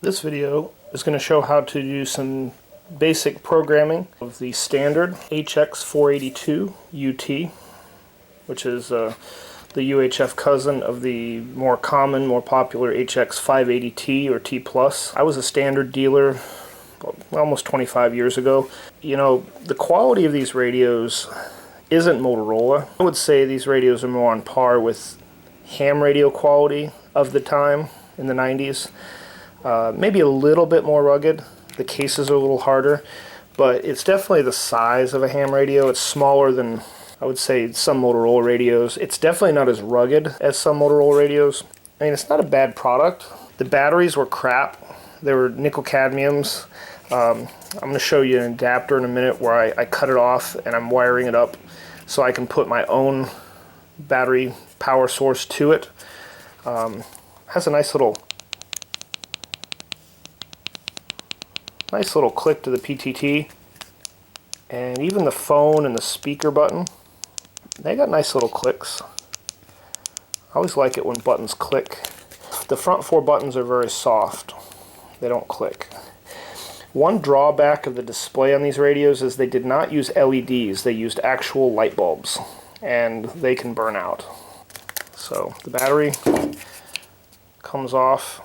This video is going to show how to do some basic programming of the standard HX482UT, which is the UHF cousin of the more common, more popular HX580T or T+. I was a standard dealer almost 25 years ago. You know, the quality of these radios isn't Motorola. I would say these radios are more on par with ham radio quality of the time in the 90s. Maybe a little bit more rugged. The cases are a little harder, but it's definitely the size of a ham radio. It's smaller than, I would say, some Motorola radios. It's definitely not as rugged as some Motorola radios. I mean, it's not a bad product. The batteries were crap. They were nickel cadmiums. I'm going to show you an adapter in a minute where I cut it off and I'm wiring it up so I can put my own battery power source to it. Has a nice little click to the PTT, and even the phone and the speaker button, they got nice little clicks. I always like it when buttons click. The front four buttons are very soft. They don't click. One drawback of the display on these radios is they did not use LEDs. They used actual light bulbs, and they can burn out. So the battery comes off.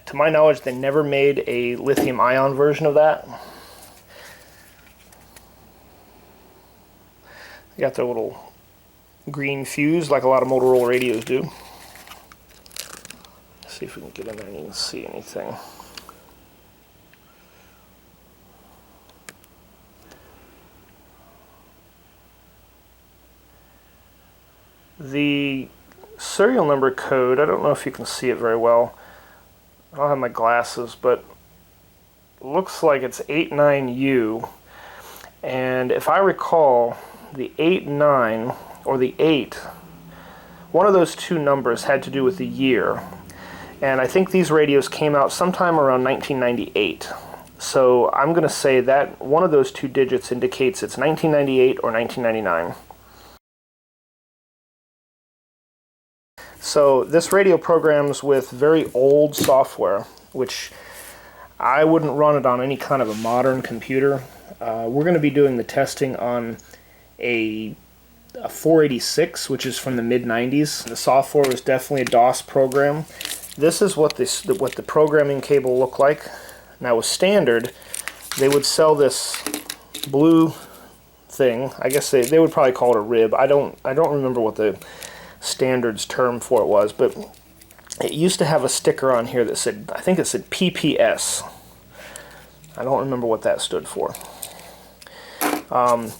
To my knowledge, they never made a lithium-ion version of that. They got their little green fuse like a lot of Motorola radios do. Let's see if we can get in there and you can see anything. The serial number code, I don't know if you can see it very well. I don't have my glasses, but it looks like it's 89U, and if I recall, the 89 or the 8, one of those two numbers had to do with the year, and I think these radios came out sometime around 1998. So I'm going to say that one of those two digits indicates it's 1998 or 1999. So this radio programs with very old software, which I wouldn't run it on any kind of a modern computer. We're going to be doing the testing on a 486, which is from the mid-90s. The software was definitely a DOS program. This is what the programming cable looked like. Now with standard, they would sell this blue thing. I guess they would probably call it a rib. I don't remember what the standards term for it was, but it used to have a sticker on here that said, I think it said PPS. I don't remember what that stood for. And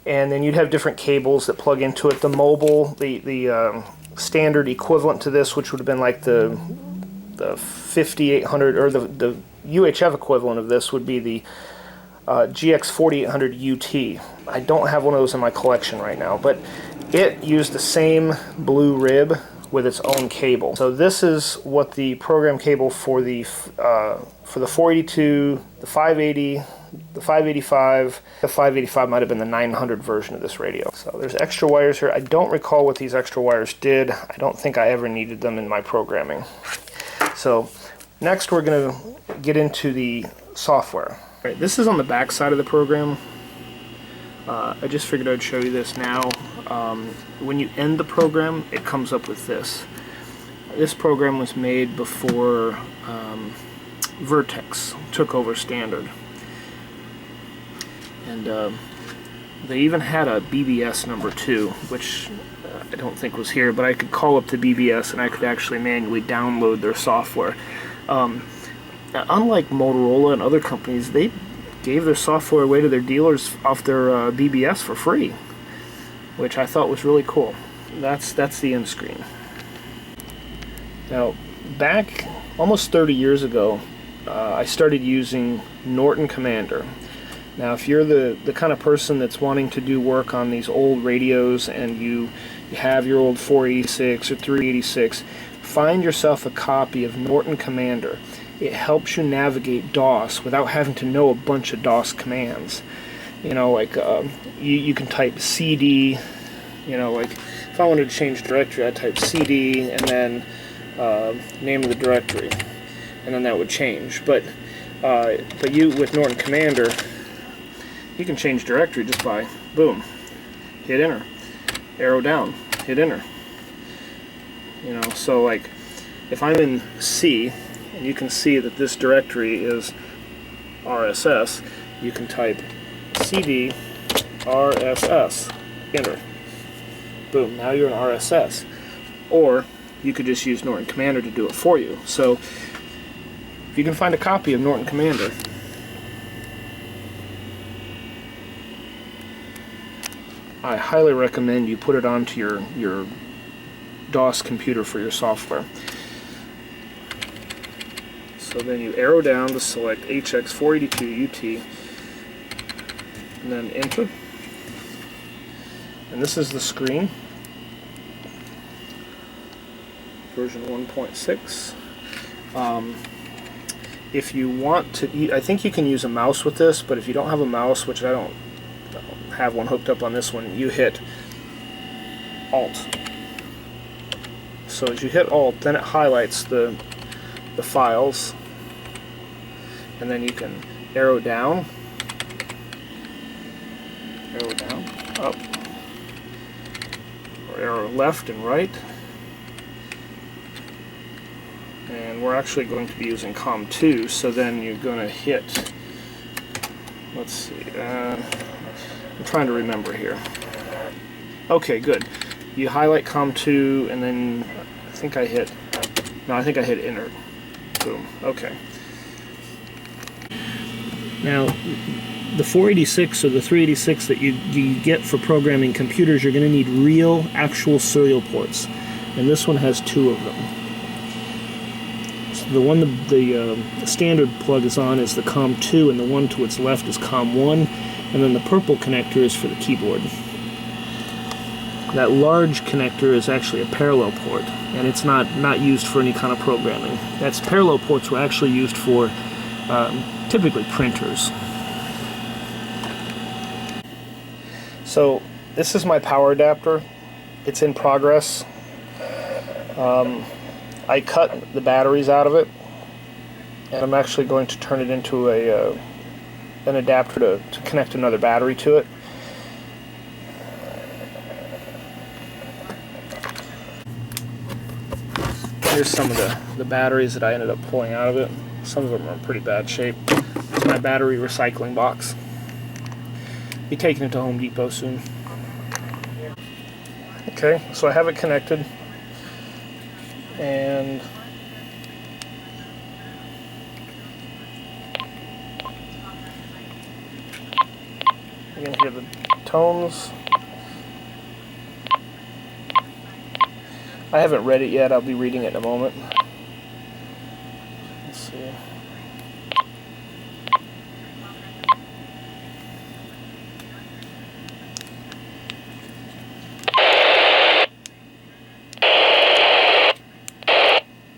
then you'd have different cables that plug into it. The mobile, the standard equivalent to this, which would have been like the 5800, or the UHF equivalent of this would be the GX482UT. I don't have one of those in my collection right now, but it used the same blue rib with its own cable. So this is what the program cable for the 482, the 580, the 585, the 585 might have been the 900 version of this radio. So there's extra wires here. I don't recall what these extra wires did. I don't think I ever needed them in my programming. So next we're going to get into the software. All right, this is on the back side of the program. I just figured I'd show you this now. When you end the program, it comes up with this. This program was made before Vertex took over standard. And they even had a BBS number 2, which I don't think was here, but I could call up the BBS and I could actually manually download their software. Unlike Motorola and other companies, they gave their software away to their dealers off their BBS for free, which I thought was really cool. That's the end screen. Now, back almost 30 years ago, I started using Norton Commander. Now, if you're the kind of person that's wanting to do work on these old radios and you have your old 486 or 386, find yourself a copy of Norton Commander. It helps you navigate DOS without having to know a bunch of DOS commands. You know, like you can type CD. You know, like if I wanted to change directory, I'd type CD and then name of the directory, and then that would change. But you, with Norton Commander, you can change directory just by boom, hit enter, arrow down, hit enter. You know, so like if I'm in C and you can see that this directory is RSS, you can type CD RSS, enter. Boom, now you're in RSS. Or you could just use Norton Commander to do it for you. So if you can find a copy of Norton Commander, I highly recommend you put it onto your DOS computer for your software. So then you arrow down to select HX482UT and then enter. And this is the screen, version 1.6. If you want to, I think you can use a mouse with this, but if you don't have a mouse, which I don't have one hooked up on this one, you hit Alt. So as you hit Alt, then it highlights the files, and then you can arrow down, up, or arrow left and right. And we're actually going to be using COM2, so then you're going to hit, let's see, I'm trying to remember here. Okay, good. You highlight COM2, and then I think I hit enter. Boom. Okay. Now, the 486 or the 386 that you get for programming computers, you're going to need real, actual serial ports, and this one has 2 of them. So the one the standard plug is on is the COM2, and the one to its left is COM1, and then the purple connector is for the keyboard. That large connector is actually a parallel port, and it's not used for any kind of programming. That's parallel ports were actually used for typically printers. So this is my power adapter. It's in progress. I cut the batteries out of it, and I'm actually going to turn it into an adapter to connect another battery to it. Here's some of the batteries that I ended up pulling out of it. Some of them are in pretty bad shape. It's my battery recycling box. Be taking it to Home Depot soon. Okay, so I have it connected, and you can hear the tones. I haven't read it yet. I'll be reading it in a moment. Let's see.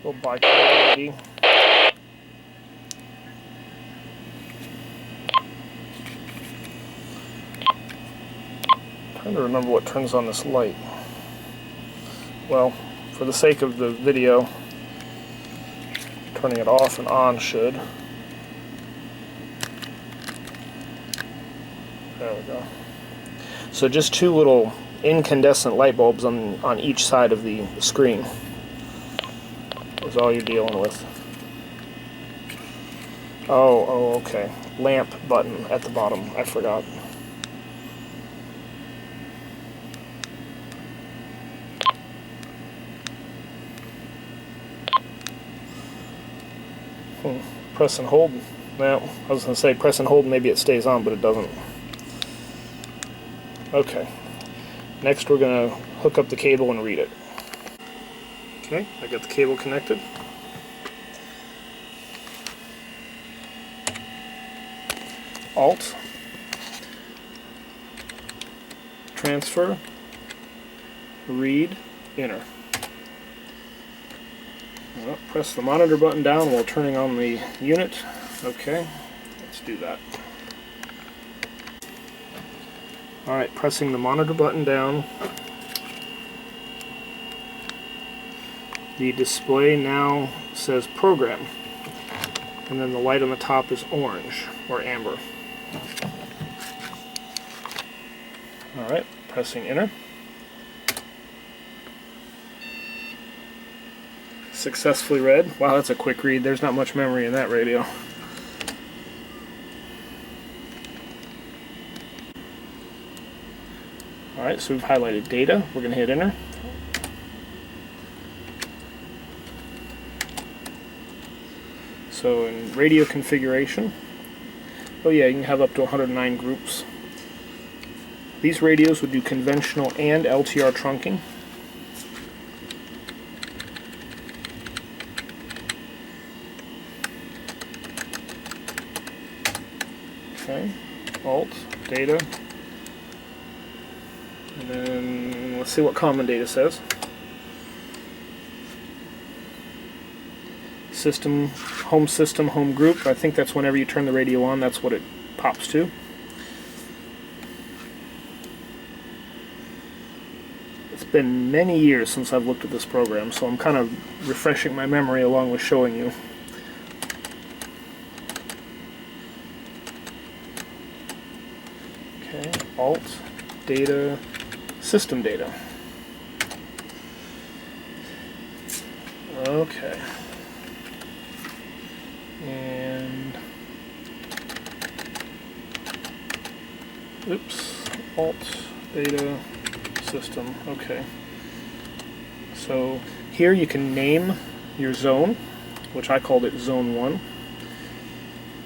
Little bipolarity. Trying to remember what turns on this light. Well, for the sake of the video, turning it off and on should. There we go. So just 2 little incandescent light bulbs on each side of the screen is all you're dealing with. Oh, okay. Lamp button at the bottom. I forgot. Press and hold. Now, I was going to say press and hold, maybe it stays on, but it doesn't. Okay. Next we're going to hook up the cable and read it. Okay, I got the cable connected. Alt. Transfer. Read. Enter. Well, press the monitor button down while turning on the unit. Okay, let's do that. Alright, pressing the monitor button down. The display now says program, and then the light on the top is orange or amber. Alright, pressing enter. Successfully read. Wow, that's a quick read. There's not much memory in that radio. Alright, so we've highlighted data. We're going to hit enter. So in radio configuration, oh yeah, you can have up to 109 groups. These radios would do conventional and LTR trunking. Okay, Alt, data, and then let's see what common data says. System, home group. I think that's whenever you turn the radio on, that's what it pops to. It's been many years since I've looked at this program, so I'm kind of refreshing my memory along with showing you. Okay, Alt, data, system data. Okay. And oops, Alt, data, system. Okay. So here you can name your zone, which I called it Zone 1.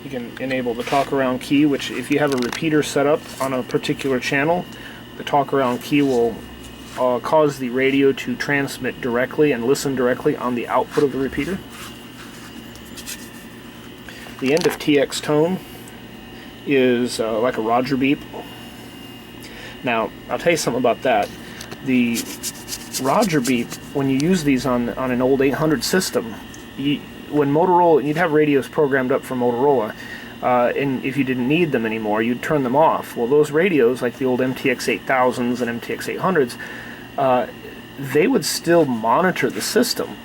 You can enable the talk around key, which if you have a repeater set up on a particular channel, the talk around key will cause the radio to transmit directly and listen directly on the output of the repeater. The end of TX tone is like a Roger beep. Now, I'll tell you something about that. The Roger beep, when you use these on an old 800 system, when Motorola, you'd have radios programmed up for Motorola, and if you didn't need them anymore, you'd turn them off. Well, those radios, like the old MTX 8000s and MTX 800s, they would still monitor the system,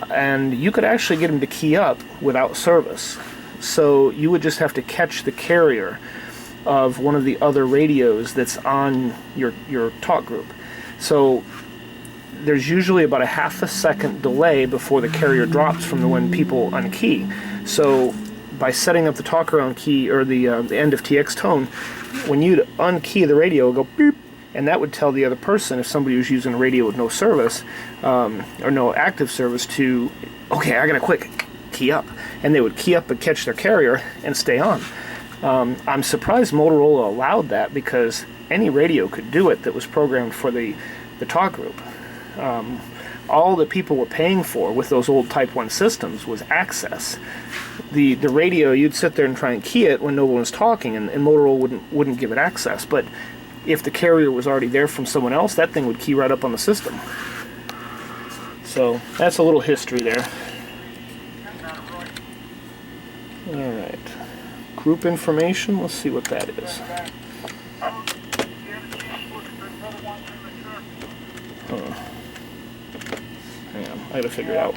and you could actually get them to key up without service. So you would just have to catch the carrier of one of the other radios that's on your talk group. So there's usually about a half a second delay before the carrier drops from when people unkey. So by setting up the talk around key, or the end of TX tone, when you'd unkey the radio, it would go beep, and that would tell the other person, if somebody was using a radio with no service or no active service, to, okay, I gotta quick key up, and they would key up and catch their carrier and stay on. I'm surprised Motorola allowed that, because any radio could do it that was programmed for the talk group. All that people were paying for with those old Type 1 systems was access. The radio, you'd sit there and try and key it when no one was talking, and Motorola wouldn't give it access. But if the carrier was already there from someone else, that thing would key right up on the system. So that's a little history there. Alright. Group information, let's see what that is. Hang on, I gotta figure it out.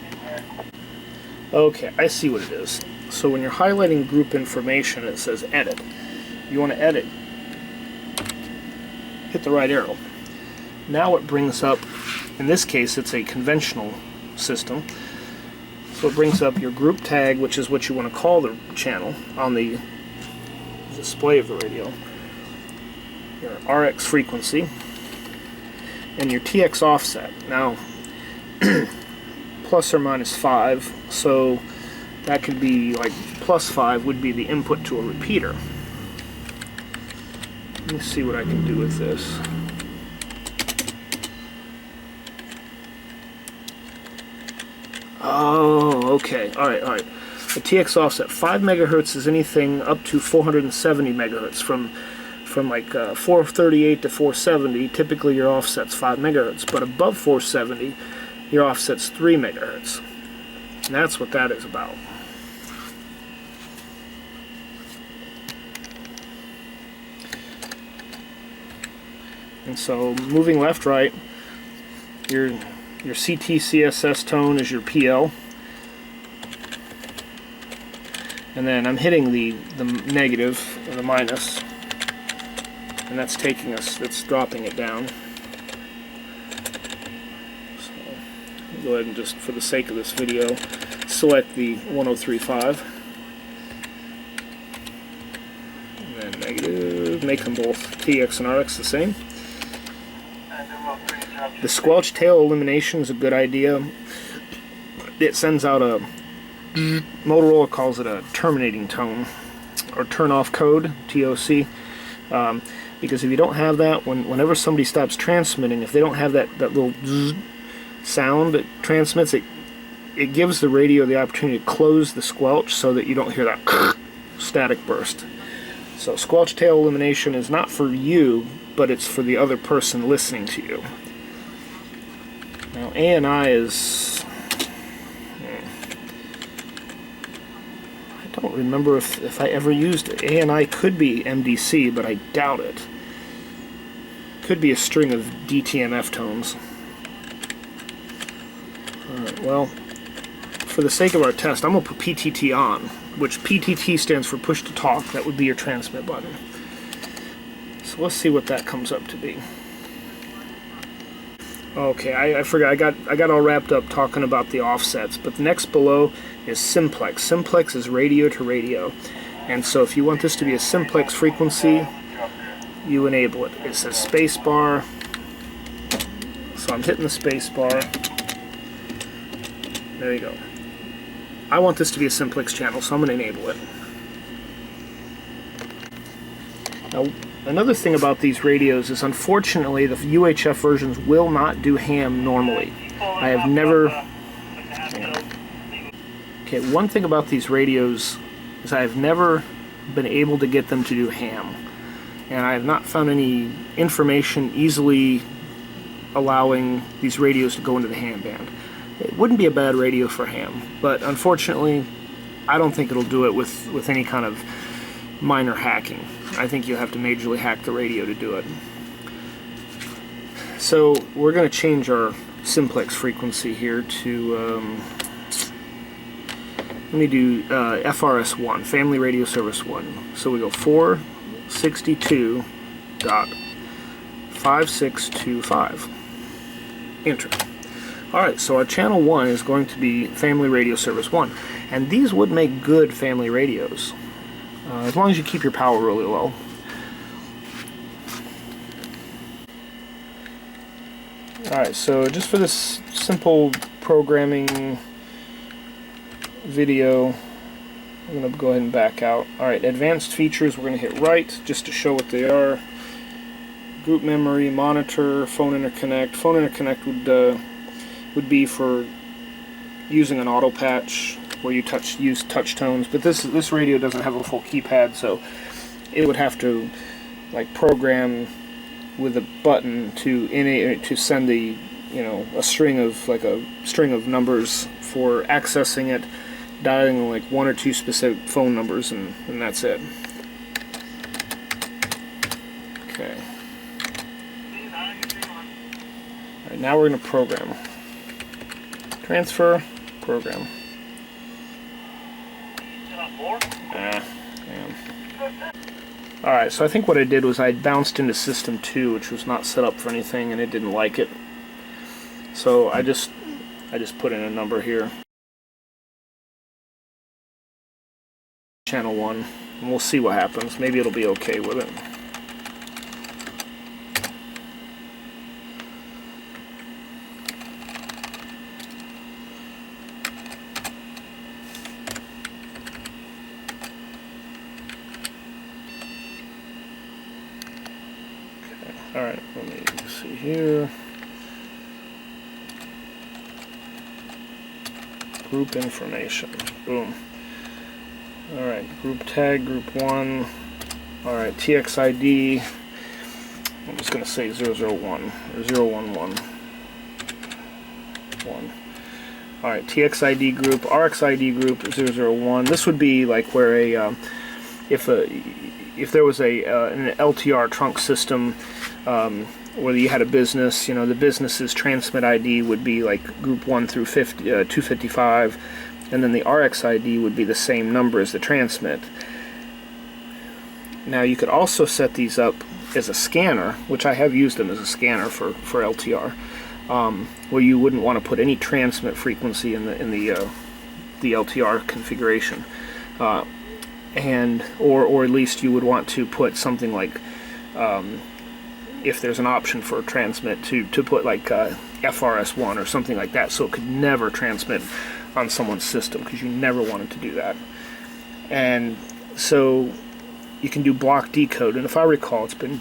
Okay, I see what it is. So when you're highlighting group information, it says edit. You want to edit, hit the right arrow. Now it brings up, in this case it's a conventional system, so it brings up your group tag, which is what you want to call the channel on the display of the radio, your RX frequency, and your TX offset. Now, plus or minus 5, so that could be like plus 5 would be the input to a repeater. Let me see what I can do with this. Oh, okay. Alright. The TX offset, 5 megahertz is anything up to 470 megahertz. From like 438 to 470, typically your offset's 5 megahertz, but above 470, your offset's 3 megahertz. And that's what that is about. And so moving left, right, your CT CSS tone is your PL. And then I'm hitting the negative, or the minus, and that's taking us, that's dropping it down. So I'll go ahead and just, for the sake of this video, select the 1035. And then negative, make them both TX and RX the same. The squelch tail elimination is a good idea. It sends out a, Motorola calls it a terminating tone, or turn off code, TOC, because if you don't have that, whenever somebody stops transmitting, if they don't have that little sound that transmits, it gives the radio the opportunity to close the squelch so that you don't hear that static burst. So squelch tail elimination is not for you, but it's for the other person listening to you. Now ANI is, I don't remember if I ever used it. ANI could be MDC, but I doubt it. Could be a string of DTMF tones. Alright, well, for the sake of our test, I'm going to put PTT on, which PTT stands for push to talk. That would be your transmit button. So let's see what that comes up to be. Okay, I forgot. I got all wrapped up talking about the offsets, but the next below is simplex. Simplex is radio to radio, and so if you want this to be a simplex frequency, you enable it. It says space bar, so I'm hitting the space bar. There you go. I want this to be a simplex channel, so I'm going to enable it. Now, another thing about these radios is, unfortunately, the UHF versions will not do ham normally. I have never... Okay, one thing about these radios is I have never been able to get them to do ham. And I have not found any information easily allowing these radios to go into the ham band. It wouldn't be a bad radio for ham, but unfortunately, I don't think it'll do it with any kind of minor hacking. I think you have to majorly hack the radio to do it. So we're going to change our simplex frequency here to, let me do FRS1, Family Radio Service 1. So we go 462.5625. Enter. Alright, so our channel 1 is going to be Family Radio Service 1. And these would make good family radios, as long as you keep your power really low. Alright, so just for this simple programming video, I'm going to go ahead and back out. Alright, advanced features, we're going to hit right just to show what they are. Group memory, monitor, phone interconnect. Phone interconnect would be for using an auto patch where you use touch tones, but this radio doesn't have a full keypad, so it would have to like program with a button to send the a string of numbers for accessing it, dialing like one or two specific phone numbers, and that's it. Okay. Alright, now we're going to program. Transfer, program. Alright, so I think what I did was I bounced into System 2, which was not set up for anything, and it didn't like it. So I just put in a number here. Channel 1, and we'll see what happens. Maybe it'll be okay with it. Alright, let me see here. Group information. Boom. Alright, group tag, group 1. Alright, TXID. I'm just going to say 001 or 011. 1. Alright, TXID group, RXID group 001. This would be like where if there was an LTR trunk system, whether you had a business, you know, the business's transmit ID would be like group 1 through 255, and then the RX ID would be the same number as the transmit. Now you could also set these up as a scanner, which I have used them as a scanner for LTR, where you wouldn't want to put any transmit frequency in the LTR configuration, or at least you would want to put something like, if there's an option for a transmit, to put like FRS1 or something like that, so it could never transmit on someone's system, because you never wanted to do that. And so you can do block decode, and if I recall, it's been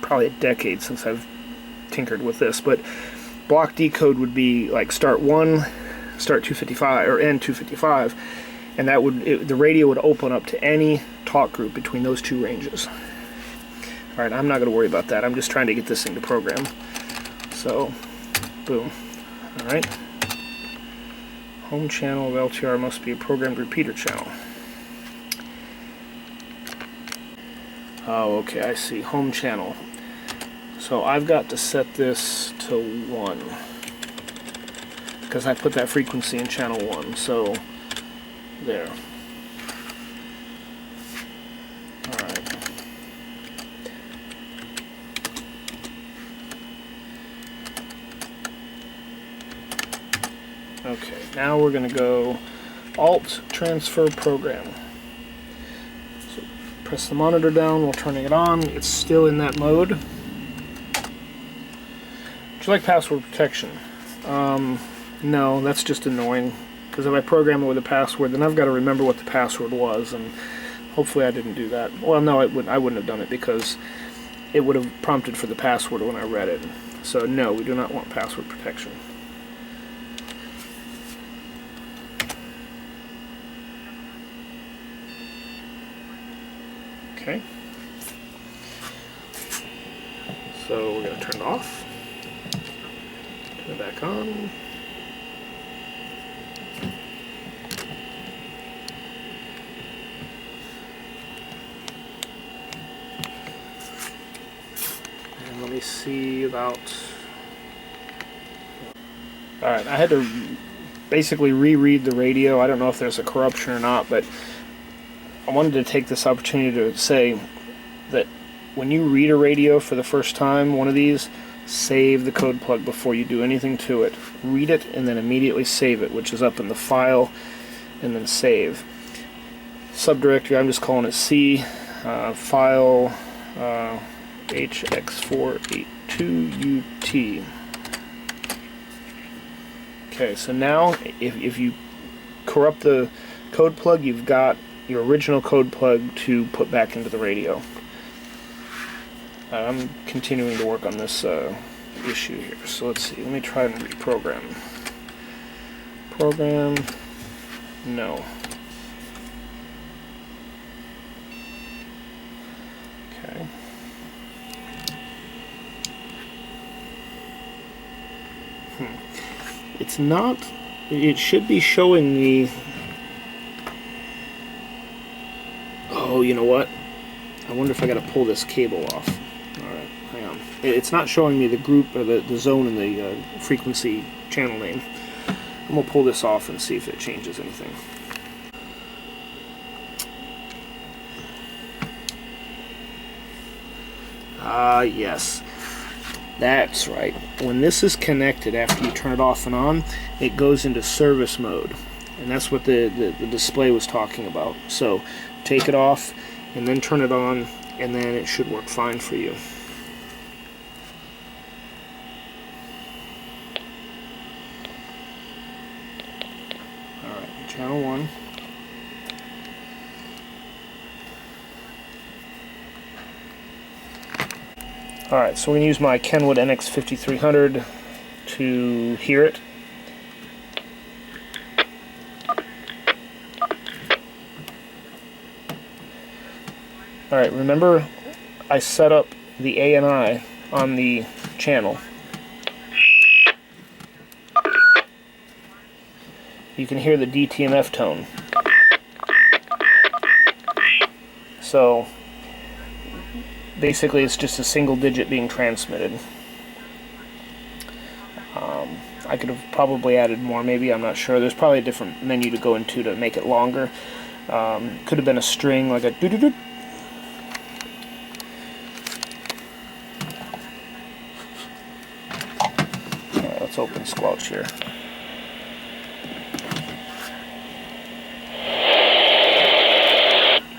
probably a decade since I've tinkered with this, but block decode would be like start 255 or end 255, and that would, the radio would open up to any talk group between those two ranges. Alright, I'm not going to worry about that. I'm just trying to get this thing to program. So, boom. Alright. Home channel of LTR must be a programmed repeater channel. Oh, okay, I see. Home channel. So I've got to set this to 1, because I put that frequency in channel 1. So, there. Alright. Okay, now we're going to go Alt Transfer Program. So press the monitor down while turning it on. It's still in that mode. Would you like password protection? No, that's just annoying, because if I program it with a password, then I've got to remember what the password was, and hopefully I didn't do that. Well, no, I wouldn't have done it, because it would have prompted for the password when I read it. So no, we do not want password protection. Okay. So we're going to turn it off. Turn it back on. And let me see about... Alright, I had to basically reread the radio. I don't know if there's a corruption or not, but I wanted to take this opportunity to say that when you read a radio for the first time, one of these, save the code plug before you do anything to it. Read it and then immediately save it, which is up in the file, and then save. Subdirectory, I'm just calling it C, file HX482UT. Okay, so now if you corrupt the code plug, you've got your original code plug to put back into the radio. I'm continuing to work on this issue here, so let's see. Let me try and reprogram. Program, no. Okay. It's not, it should be showing me, oh, you know what? I wonder if I gotta pull this cable off. Alright, hang on. It's not showing me the group or the zone in the frequency channel name. I'm gonna pull this off and see if it changes anything. Yes. That's right. When this is connected after you turn it off and on, it goes into service mode. And that's what the display was talking about. So take it off and then turn it on, and then it should work fine for you. Alright, channel 1. Alright, so we're going to use my Kenwood NX5300 to hear it. Alright, remember I set up the ANI on the channel. You can hear the DTMF tone. So basically it's just a single digit being transmitted. I could have probably added more, maybe, I'm not sure. There's probably a different menu to go into to make it longer. Could have been a string, like a doo-doo-doo. Alright, let's open Squelch here.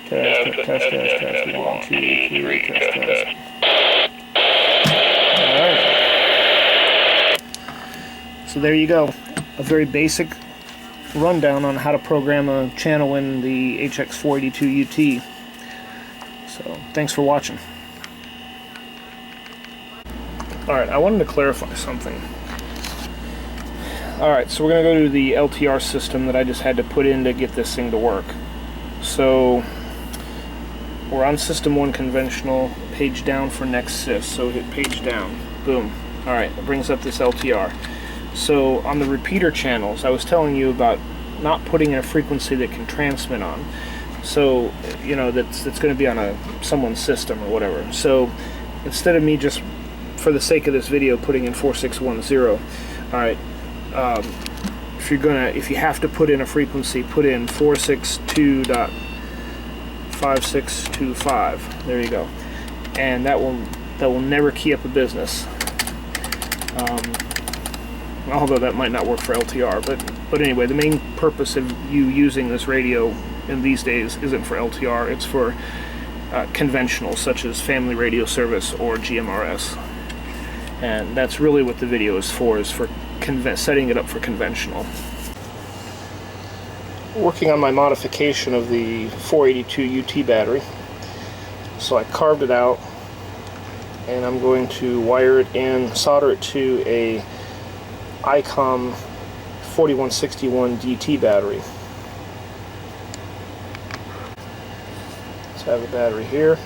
Test, 1, 2, 3, test. Alright. So there you go. A very basic rundown on how to program a channel in the HX482UT. So, thanks for watching. Alright, I wanted to clarify something. Alright, so we're going to go to the LTR system that I just had to put in to get this thing to work. So, we're on System 1 Conventional, page down for next sys, so hit page down. Boom. Alright, it brings up this LTR. So, on the repeater channels, I was telling you about not putting in a frequency that can transmit on. So, you know, that's going to be on someone's system or whatever. So, instead of me just, for the sake of this video, putting in 4610, alright, if you have to put in a frequency, put in 462.5625. There you go. And that will never key up a business. Although that might not work for LTR, but anyway, the main purpose of you using this radio in these days isn't for LTR, it's for conventional, such as Family Radio Service or GMRS. And that's really what the video is for setting it up for conventional. Working on my modification of the 482UT battery. So I carved it out, and I'm going to wire it in, solder it to a ICOM 4161 DT battery. Let's have the battery here.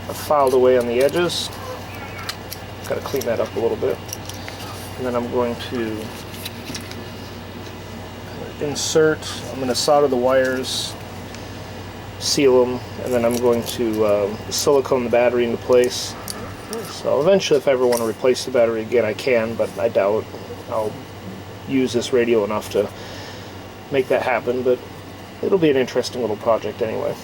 I filed away on the edges. Got to clean that up a little bit. And then I'm going to insert, I'm going to solder the wires, seal them, and then I'm going to silicone the battery into place. So eventually, if I ever want to replace the battery again, I can, but I doubt I'll use this radio enough to make that happen, but it'll be an interesting little project anyway.